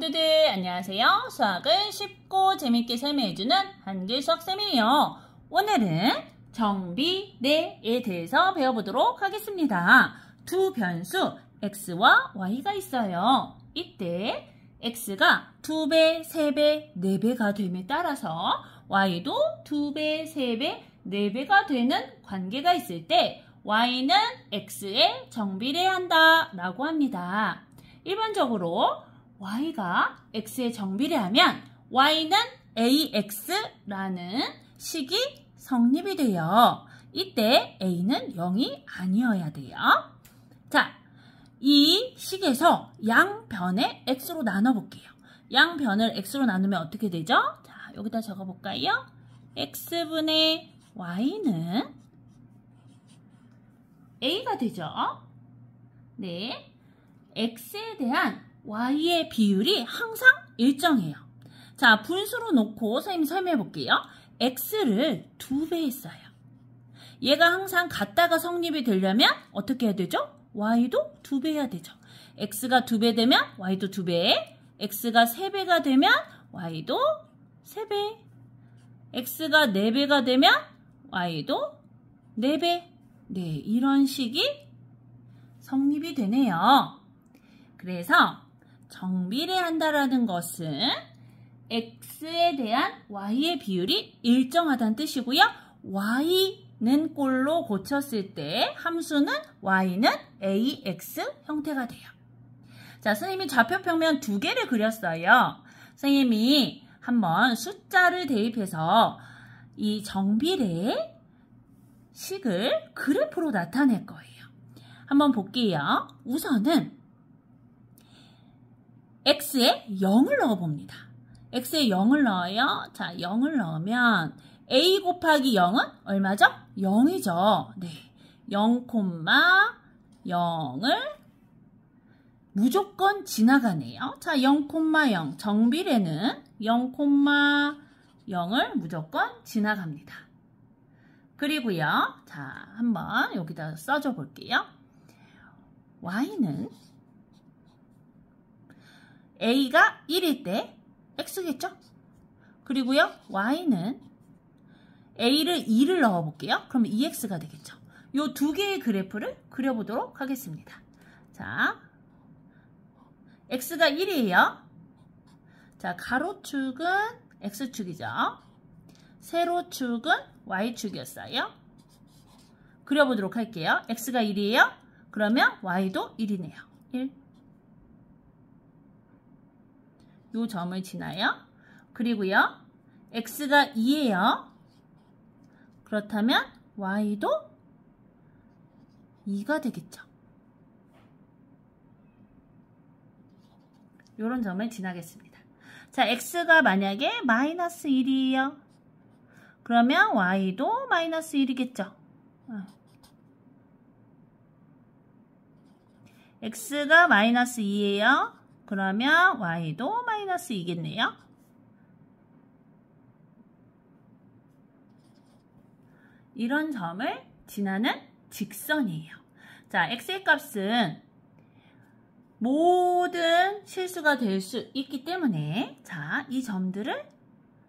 모두들 안녕하세요. 수학을 쉽고 재밌게 설명해주는 한글 수학쌤이에요. 오늘은 정비례에 대해서 배워보도록 하겠습니다. 두 변수 x와 y가 있어요. 이때 x가 2배, 3배, 4배가 됨에 따라서 y도 2배, 3배, 4배가 되는 관계가 있을 때 y는 x에 정비례한다 라고 합니다. 일반적으로 y가 x에 정비례하면 y는 ax라는 식이 성립이 돼요. 이때 a는 0이 아니어야 돼요. 자, 이 식에서 양변에 x로 나눠볼게요. 양변을 x로 나누면 어떻게 되죠? 자, 여기다 적어볼까요? x분의 y는 a가 되죠. 네, x에 대한 y의 비율이 항상 일정해요. 자, 분수로 놓고 선생님이 설명해 볼게요. x를 2배 했어요. 얘가 항상 같다가 성립이 되려면 어떻게 해야 되죠? y도 2배 해야 되죠. x가 2배 되면 y도 2배, x가 3배가 되면 y도 3배, x가 4배가 되면 y도 4배. 네, 이런 식이 성립이 되네요. 그래서 정비례한다라는 것은 x에 대한 y의 비율이 일정하다는 뜻이고요. y는 꼴로 고쳤을 때 함수는 y는 ax 형태가 돼요. 자, 선생님이 좌표평면 2개를 그렸어요. 선생님이 한번 숫자를 대입해서 이 정비례 식을 그래프로 나타낼 거예요. 한번 볼게요. 우선은 x에 0을 넣어봅니다. x에 0을 넣어요. 자, 0을 넣으면 a 곱하기 0은 얼마죠? 0이죠. 네, 0,0을 무조건 지나가네요. 자, 0,0 정비례는 0,0을 무조건 지나갑니다. 그리고요, 자, 한번 여기다 써줘 볼게요. y는 a가 1일 때 x겠죠? 그리고요, y는 a를 2를 넣어볼게요. 그럼 2x가 되겠죠. 이 두 개의 그래프를 그려보도록 하겠습니다. 자, x가 1이에요. 자, 가로축은 x축이죠. 세로축은 y축이었어요. 그려보도록 할게요. x가 1이에요. 그러면 y도 1이네요. 1. 요 점을 지나요. 그리고요, x가 2예요. 그렇다면 y도 2가 되겠죠. 요런 점을 지나겠습니다. 자, x가 만약에 마이너스 1이에요. 그러면 y도 마이너스 1이겠죠. x가 마이너스 2예요. 그러면 y도 마이너스 2겠네요. 이런 점을 지나는 직선이에요. 자, x의 값은 모든 실수가 될 수 있기 때문에 자, 이 점들을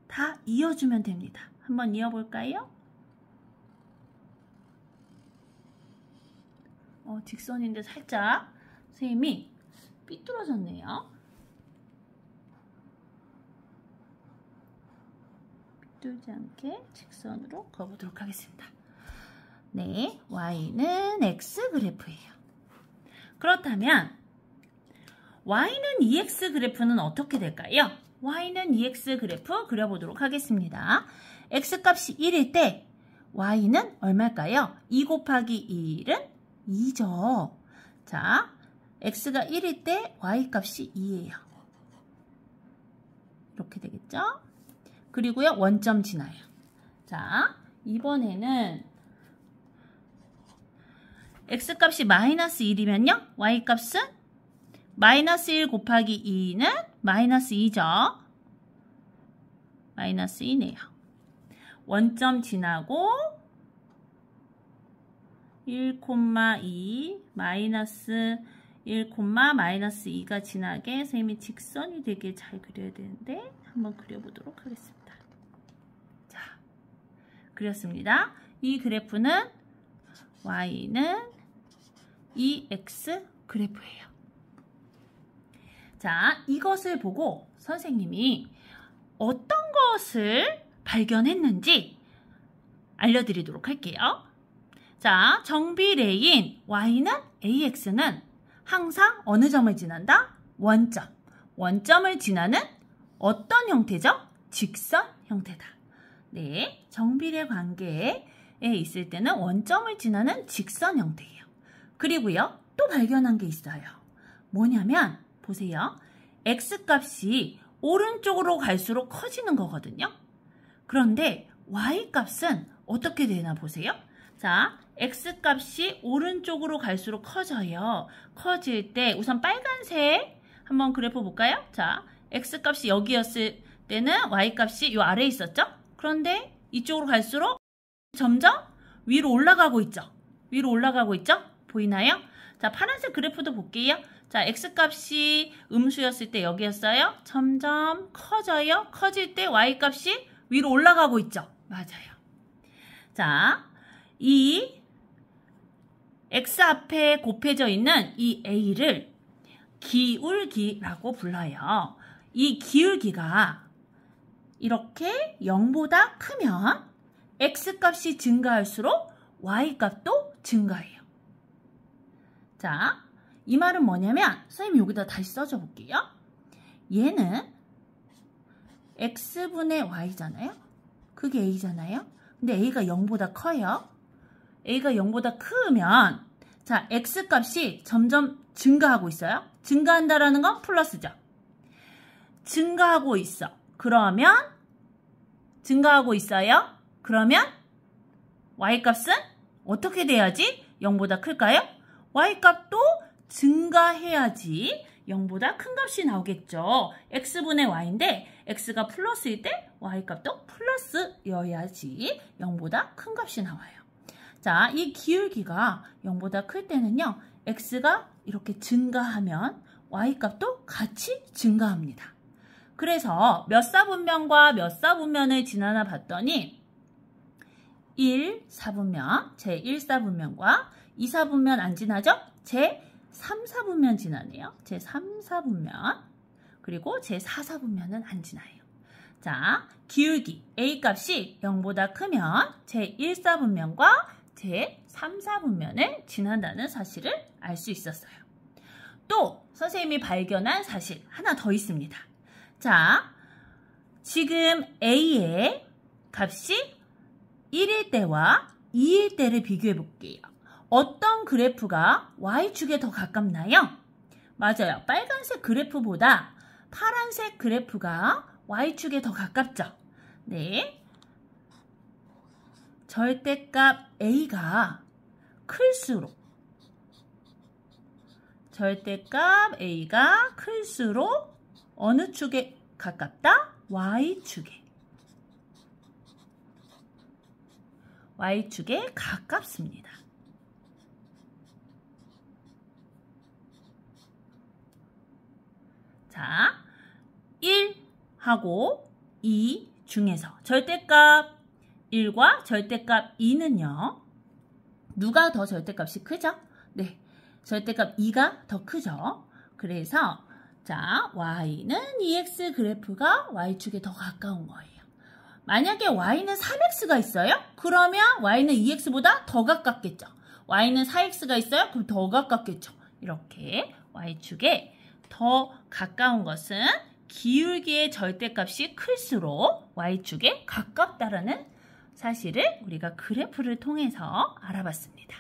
다 이어주면 됩니다. 한번 이어볼까요? 직선인데 살짝 선생님이 삐뚤어졌네요. 삐뚤지 않게 직선으로 그어보도록 하겠습니다. 네, y는 x 그래프예요. 그렇다면 y는 2x 그래프는 어떻게 될까요? y는 2x 그래프 그려보도록 하겠습니다. x값이 1일 때 y는 얼마일까요? 2 곱하기 1은 2죠. 자, x가 1일 때 y값이 2예요. 이렇게 되겠죠? 그리고요, 원점 지나요. 자, 이번에는 x값이 마이너스 1이면요, y값은 마이너스 1 곱하기 2는 마이너스 2죠. 마이너스 2네요. 원점 지나고 1,2 마이너스 1, 마이너스 2가 지나게 선생님이 직선이 되게 잘 그려야 되는데 한번 그려보도록 하겠습니다. 자, 그렸습니다. 이 그래프는 y는 2x 그래프예요. 자, 이것을 보고 선생님이 어떤 것을 발견했는지 알려드리도록 할게요. 자, 정비례인 y는 ax는 항상 어느 점을 지난다? 원점. 원점을 지나는 어떤 형태죠? 직선 형태다. 네, 정비례 관계에 있을 때는 원점을 지나는 직선 형태예요. 그리고요, 또 발견한 게 있어요. 뭐냐면 보세요. x값이 오른쪽으로 갈수록 커지는 거거든요. 그런데 y값은 어떻게 되나 보세요. 자, x값이 오른쪽으로 갈수록 커져요. 커질 때 우선 빨간색 한번 그래프 볼까요? 자, x값이 여기였을 때는 y값이 이 아래에 있었죠? 그런데 이쪽으로 갈수록 점점 위로 올라가고 있죠? 위로 올라가고 있죠? 보이나요? 자, 파란색 그래프도 볼게요. 자, x값이 음수였을 때 여기였어요. 점점 커져요. 커질 때 y값이 위로 올라가고 있죠? 맞아요. 자, 이 x 앞에 곱해져 있는 이 a를 기울기라고 불러요. 이 기울기가 이렇게 0보다 크면 x값이 증가할수록 y값도 증가해요. 자, 이 말은 뭐냐면 선생님이 여기다 다시 써줘 볼게요. 얘는 x분의 y잖아요. 그게 a잖아요. 근데 a가 0보다 커요. a가 0보다 크면 자, x값이 점점 증가하고 있어요. 증가한다라는 건 플러스죠. 증가하고 있어. 그러면 증가하고 있어요. 그러면 y값은 어떻게 돼야지 0보다 클까요? y값도 증가해야지 0보다 큰 값이 나오겠죠. x분의 y인데 x가 플러스일 때 y값도 플러스여야지 0보다 큰 값이 나와요. 자, 이 기울기가 0보다 클 때는요. x가 이렇게 증가하면 y값도 같이 증가합니다. 그래서 몇 사분면과 몇 사분면을 지나나 봤더니 1, 4분면, 제 1, 4분면과 2, 4분면 안 지나죠? 제 3, 4분면 지나네요. 제 3, 4분면 그리고 제 4, 4분면은 안 지나요. 자, 기울기 A값이 0보다 크면 제 1, 4분면과 제 3, 4분면을 지난다는 사실을 알 수 있었어요. 또 선생님이 발견한 사실 하나 더 있습니다. 자, 지금 A의 값이 1일 때와 2일 때를 비교해 볼게요. 어떤 그래프가 Y축에 더 가깝나요? 맞아요. 빨간색 그래프보다 파란색 그래프가 Y축에 더 가깝죠? 네. 절대값 A가 클수록 어느 축에 가깝다? Y축에 가깝습니다. 자, 1하고 2 중에서 절대값 1과 절대값 2는요. 누가 더 절대값이 크죠? 네, 절대값 2가 더 크죠. 그래서 자, y는 2x 그래프가 y축에 더 가까운 거예요. 만약에 y는 3x가 있어요? 그러면 y는 2x보다 더 가깝겠죠. y는 4x가 있어요? 그럼 더 가깝겠죠. 이렇게 y축에 더 가까운 것은 기울기의 절대값이 클수록 y축에 가깝다라는 사실을 우리가 그래프를 통해서 알아봤습니다.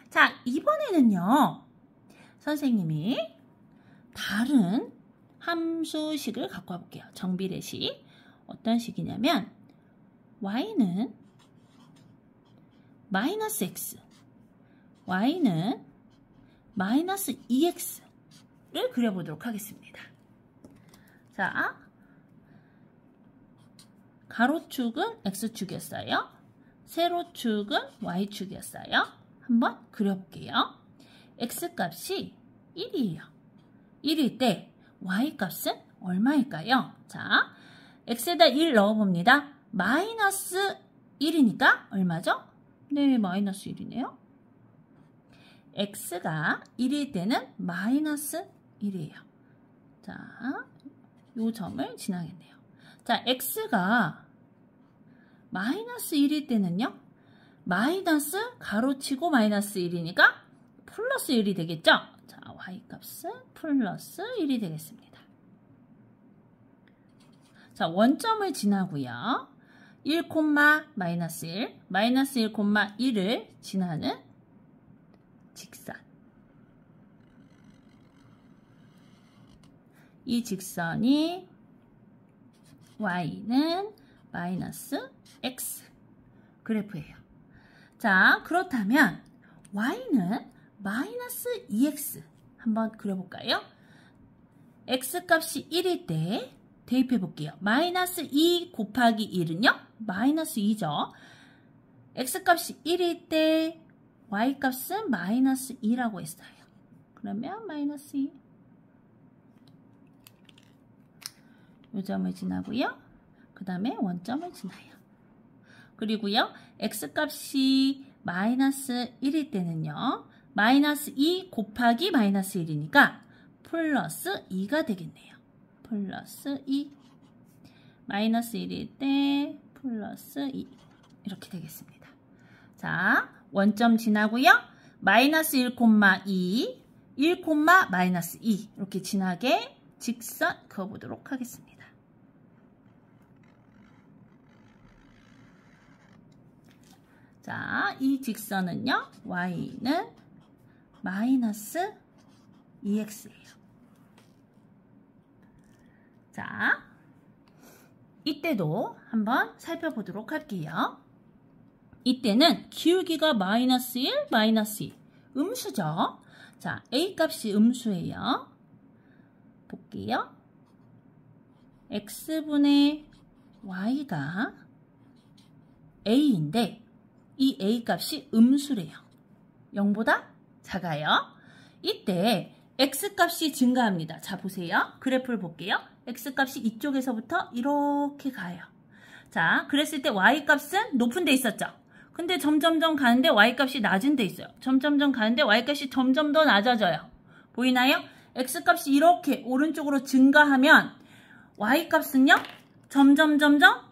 자, 이번에는요. 선생님이 다른 함수식을 갖고 와볼게요. 정비례식. 어떤 식이냐면 y는 마이너스 x, y는 마이너스 2x를 그려보도록 하겠습니다. 자, 가로축은 x축이었어요. 세로축은 y축이었어요. 한번 그려볼게요. x값이 1이에요. 1일 때 y값은 얼마일까요? 자, x에다 1 넣어봅니다. 마이너스 1이니까 얼마죠? 네, 마이너스 1이네요. x가 1일 때는 마이너스 1이에요. 자, 요 점을 지나겠네요. 자, x가 마이너스 1일 때는요. 마이너스 가로치고 마이너스 1이니까 플러스 1이 되겠죠? 자, y값은 플러스 1이 되겠습니다. 자, 원점을 지나고요. 1, 마이너스 1, 마이너스 1, 1을 지나는 직선. 이 직선이 y는 마이너스 x 그래프예요. 자, 그렇다면 y는 마이너스 2x 한번 그려볼까요? x값이 1일 때 대입해 볼게요. 마이너스 2 곱하기 1은요? 마이너스 2죠. x값이 1일 때 y값은 마이너스 2라고 했어요. 그러면 마이너스 2. 요 점을 지나고요. 그 다음에 원점을 지나요. 그리고요. x값이 마이너스 1일 때는요. 마이너스 2 곱하기 마이너스 1이니까 플러스 2가 되겠네요. 플러스 2. 마이너스 1일 때 플러스 2. 이렇게 되겠습니다. 자, 원점 지나고요. 마이너스 1,2, 1, 마이너스 2 이렇게 지나게 직선 그어보도록 하겠습니다. 자, 이 직선은요. y는 마이너스 2x예요. 자, 이때도 한번 살펴보도록 할게요. 이때는 기울기가 마이너스 1, 마이너스 2. 음수죠. 자, A값이 음수예요. 볼게요. X분의 Y가 A인데 이 A값이 음수래요. 0보다 작아요. 이때 X값이 증가합니다. 자, 보세요. 그래프를 볼게요. X값이 이쪽에서부터 이렇게 가요. 자, 그랬을 때 Y값은 높은 데 있었죠. 근데 점점점 가는데 Y값이 낮은 데 있어요. 점점점 가는데 Y값이 점점 더 낮아져요. 보이나요? X값이 이렇게 오른쪽으로 증가하면 Y값은요. 점점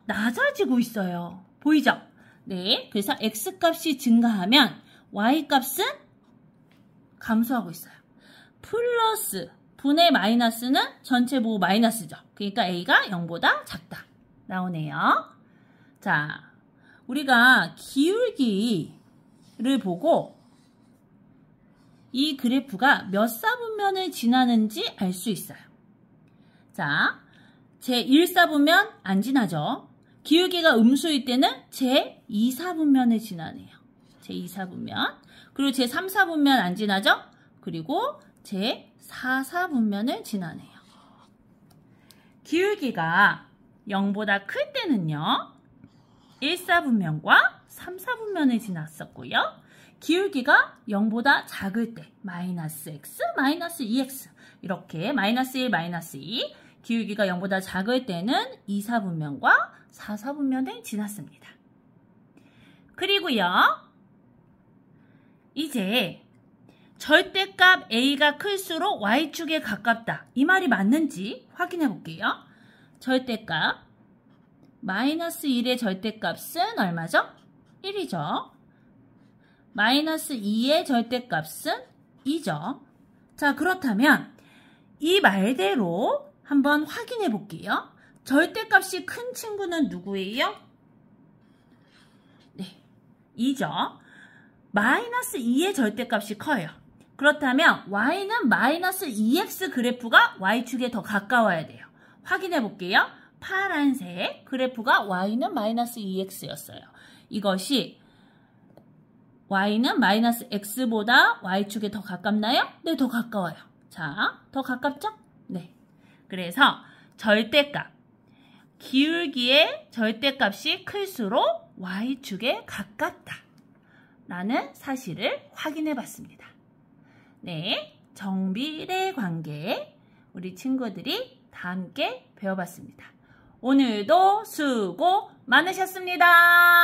낮아지고 있어요. 보이죠? 네, 그래서 X값이 증가하면 Y값은 감소하고 있어요. 플러스 분의 마이너스는 전체 보고 마이너스죠. 그러니까 A가 0보다 작다. 나오네요. 자, 우리가 기울기를 보고 이 그래프가 몇 사분면을 지나는지 알 수 있어요. 자, 제1사분면 안 지나죠. 기울기가 음수일 때는 제2사분면을 지나네요. 제2사분면. 그리고 제3사분면 안 지나죠. 그리고 제4사분면을 지나네요. 기울기가 0보다 클 때는요. 1사분면과 3사분면을 지났었고요. 기울기가 0보다 작을 때 마이너스 x, 마이너스 2x 이렇게 마이너스 1, 마이너스 2 기울기가 0보다 작을 때는 2사분면과 4사분면을 지났습니다. 그리고요. 이제 절대값 a가 클수록 y축에 가깝다. 이 말이 맞는지 확인해 볼게요. 절대값 마이너스 1의 절대값은 얼마죠? 1이죠. 마이너스 2의 절대값은 2죠. 자, 그렇다면 이 말대로 한번 확인해 볼게요. 절대값이 큰 친구는 누구예요? 네, 2죠. 마이너스 2의 절대값이 커요. 그렇다면 y는 마이너스 2x 그래프가 y축에 더 가까워야 돼요. 확인해 볼게요. 파란색 그래프가 y는 마이너스 2x였어요. 이것이 y는 마이너스 x보다 y축에 더 가깝나요? 네, 더 가까워요. 자, 더 가깝죠? 네. 그래서 절대값, 기울기의 절대값이 클수록 y축에 가깝다 라는 사실을 확인해 봤습니다. 네, 정비례 관계 우리 친구들이 다 함께 배워봤습니다. 오늘도 수고 많으셨습니다.